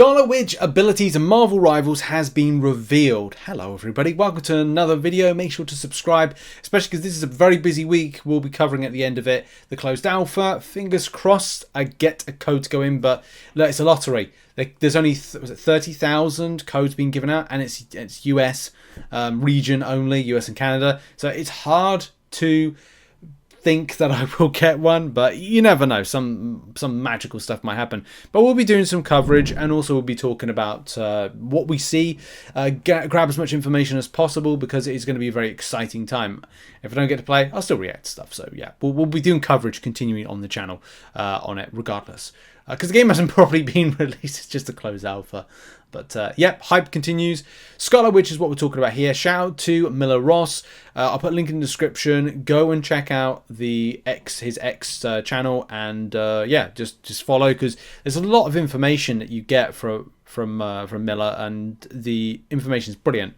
Scarlet Witch abilities and Marvel Rivals has been revealed. Hello everybody, welcome to another video. Make sure to subscribe, especially because this is a very busy week. We'll be covering at the end of it the closed alpha. Fingers crossed I get a code to go in, but look, it's a lottery. There's only 30,000 codes being given out, and it's US region only, US and Canada. So it's hard to think that I will get one, but you never know. Some magical stuff might happen. But we'll be doing some coverage, and also we'll be talking about what we see. Grab as much information as possible, because it is going to be a very exciting time. If I don't get to play, I'll still react to stuff. So yeah, we'll be doing coverage continuing on the channel on it regardless, because the game hasn't properly been released. It's just a closed alpha. But yep, hype continues. Scarlet Witch is what we're talking about here. Shout out to Miller Ross. I'll put a link in the description. Go and check out his X channel, and yeah, just follow, because there's a lot of information that you get from Miller, and the information is brilliant.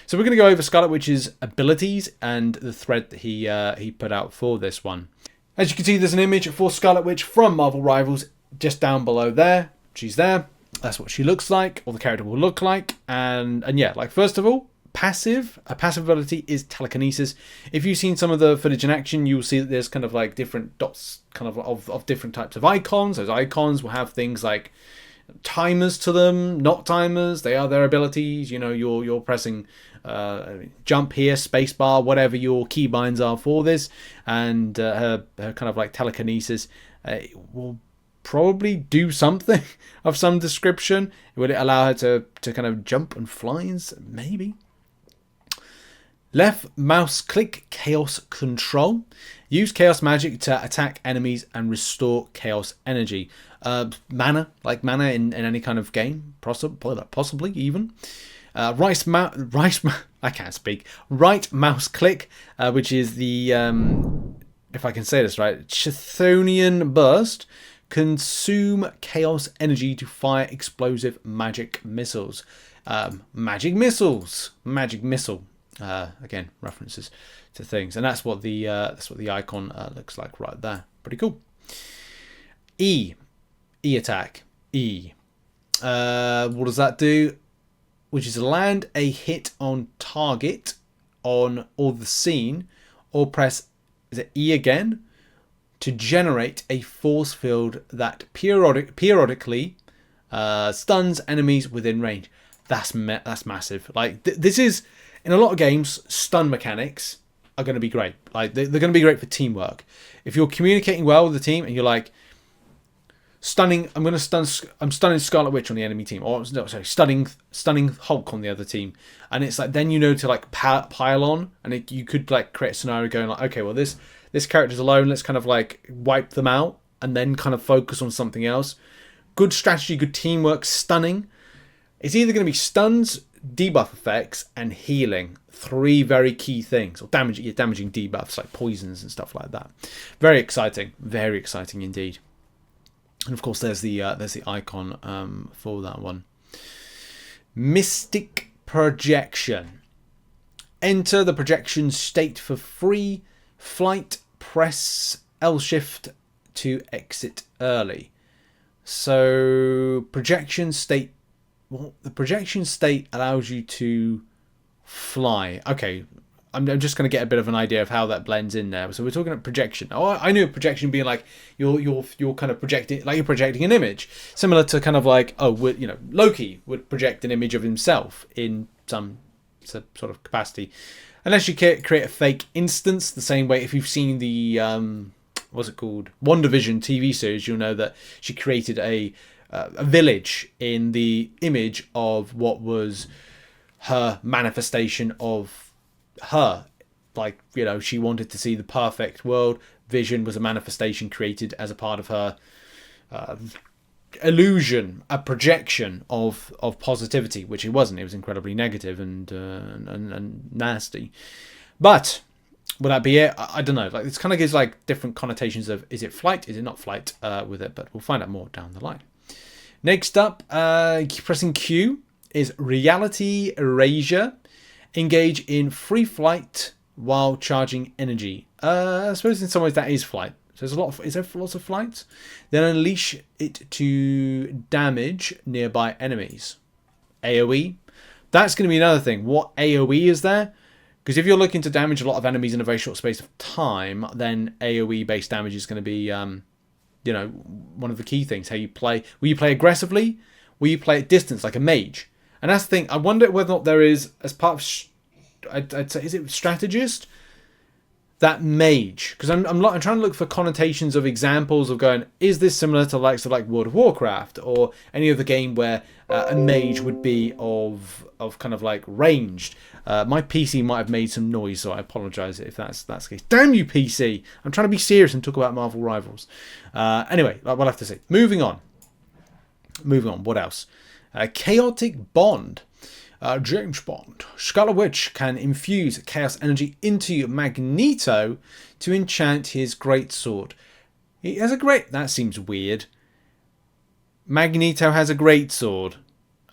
So we're going to go over Scarlet Witch's abilities and the thread that he put out for this one. As you can see, there's an image for Scarlet Witch from Marvel Rivals just down below there. She's there. That's what she looks like, or the character will look like. And yeah, like, first of all, a passive ability is telekinesis. If you've seen some of the footage in action, you'll see that there's kind of like different dots kind of different types of icons. Those icons will have things like timers to them, not timers. They are their abilities. You know, you're pressing jump here, spacebar, whatever your keybinds are for this, and her kind of like telekinesis will probably do something of some description. Would it allow her to kind of jump and fly? Maybe. Left mouse click, chaos control. Use chaos magic to attack enemies and restore chaos energy. Mana, like mana in any kind of game, possibly even. Right mouse click, which is the if I can say this right, Chthonian burst. Consume chaos energy to fire explosive magic missiles. Magic missile. Again, references to things, and that's what the icon looks like right there. Pretty cool. E attack. What does that do? Which is land a hit on target on or the scene, or press E again to generate a force field that periodically stuns enemies within range. That's massive. Like, this is, in a lot of games, stun mechanics are going to be great. Like, they're going to be great for teamwork. If you're communicating well with the team and you're like, I'm stunning Scarlet Witch on the enemy team, or no, sorry, stunning Hulk on the other team, and it's like, then you know to like pile on, and you could like create a scenario going like, okay, well this character's alone, let's kind of like wipe them out and then kind of focus on something else. Good strategy, good teamwork, stunning. It's either going to be stuns, debuff effects, and healing. 3 very key things. Or damaging debuffs like poisons and stuff like that. Very exciting indeed. And of course, there's the icon for that one. Mystic projection. Enter the projection state for free flight. Press L shift to exit early. So projection state. Well, the projection state allows you to fly. Okay. I'm just going to get a bit of an idea of how that blends in there. So we're talking about projection. Oh, I knew projection being like you're kind of projecting, like you're projecting an image, similar to kind of like, Loki would project an image of himself in some sort of capacity, unless you create a fake instance. The same way, if you've seen the what's it called, WandaVision TV series, you'll know that she created a village in the image of what was her manifestation of her. Like, she wanted to see the perfect world. Vision was a manifestation created as a part of her illusion, a projection of positivity, which it wasn't. It was incredibly negative and nasty. But would that be it? I don't know. Like, this kind of gives like different connotations of, is it flight, is it not flight with it? But we'll find out more down the line. Next up, pressing Q is reality erasure. Engage in free flight while charging energy. I suppose in some ways that is flight. So there's a lot of, is there lots of flights? Then unleash it to damage nearby enemies. AoE. That's going to be another thing. What AoE is there? Because if you're looking to damage a lot of enemies in a very short space of time, then AoE based damage is going to be, you know, one of the key things. How you play. Will you play aggressively? Will you play at distance like a mage? And that's the thing. I wonder whether or not there is, as part of, I'd say, is it strategist? That mage, because I'm trying to look for connotations of examples of going, is this similar to the likes of like World of Warcraft or any other game where a mage would be of kind of like ranged? My PC might have made some noise, so I apologise if that's the case. Damn you, PC! I'm trying to be serious and talk about Marvel Rivals. Anyway, we'll have to see. Moving on. What else? Chaotic Bond. James Bond. Scarlet Witch can infuse chaos energy into Magneto to enchant his greatsword. He has a great... That seems weird. Magneto has a greatsword.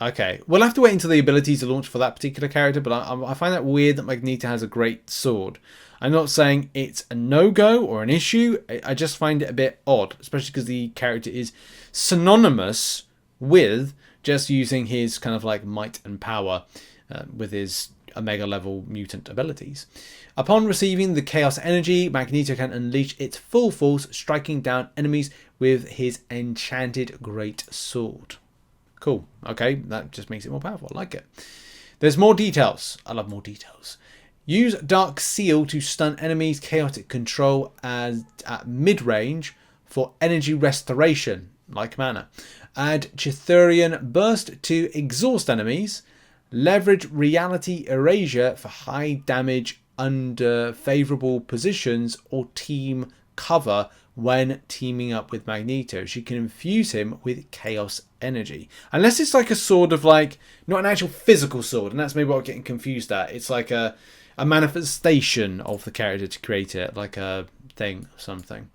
Okay, we'll have to wait until the abilities are launched for that particular character, but I find that weird that Magneto has a great sword. I'm not saying it's a no-go or an issue. I just find it a bit odd, especially because the character is synonymous with just using his kind of like might and power with his Omega level mutant abilities. Upon receiving the chaos energy, Magneto can unleash its full force, striking down enemies with his enchanted great sword. Cool. Okay, that just makes it more powerful. I like it. There's more details. I love more details. Use Dark Seal to stun enemies' chaotic control at mid-range for energy restoration, like mana. Add Chithurian Burst to exhaust enemies. Leverage Reality Erasure for high damage under favourable positions or team cover when teaming up with Magneto. She can infuse him with chaos energy. Unless it's like a sword of like, not an actual physical sword, and that's maybe what I'm getting confused at. It's like a manifestation of the character to create it, like a thing or something.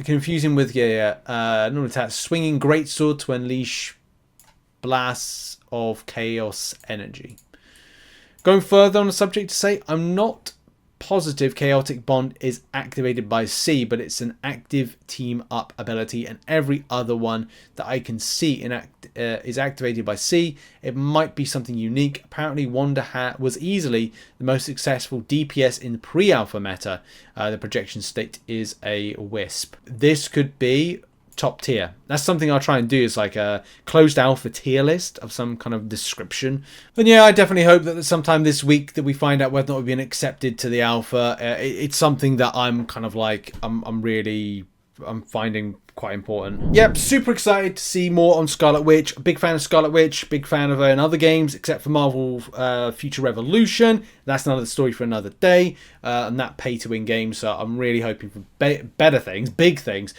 Confuse him with normal attack, swinging greatsword to unleash blasts of chaos energy. Going further on the subject to say, I'm not positive Chaotic Bond is activated by C, but it's an active team up ability, and every other one that I can see is activated by C. It might be something unique. Apparently Wanda was easily the most successful DPS in the pre-alpha meta. The projection state is a wisp. This could be top tier. That's something I'll try and do, is like a closed alpha tier list of some kind of description. And yeah, I definitely hope that sometime this week that we find out whether or not we've been accepted to the alpha. It's something that I'm kind of like, I'm finding quite important. Yep, super excited to see more on Scarlet Witch. Big fan of Scarlet Witch, big fan of her in other games, except for Marvel Future Revolution. That's another story for another day, and that pay-to-win game, so I'm really hoping for better things, big things,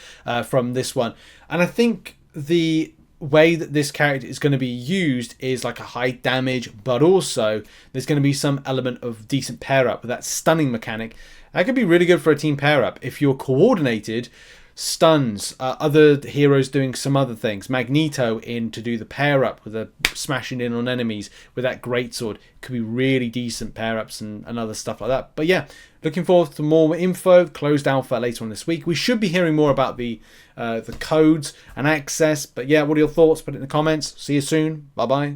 from this one. And I think the way that this character is going to be used is like a high damage, but also there's going to be some element of decent pair-up with that stunning mechanic. That could be really good for a team pair-up if you're coordinated. Stuns, other heroes doing some other things. Magneto in to do the pair up with a smashing in on enemies with that greatsword. Could be really decent pair ups and other stuff like that. But yeah, looking forward to more info. Closed alpha later on this week. We should be hearing more about the codes and access. But yeah, what are your thoughts? Put it in the comments. See you soon. Bye bye.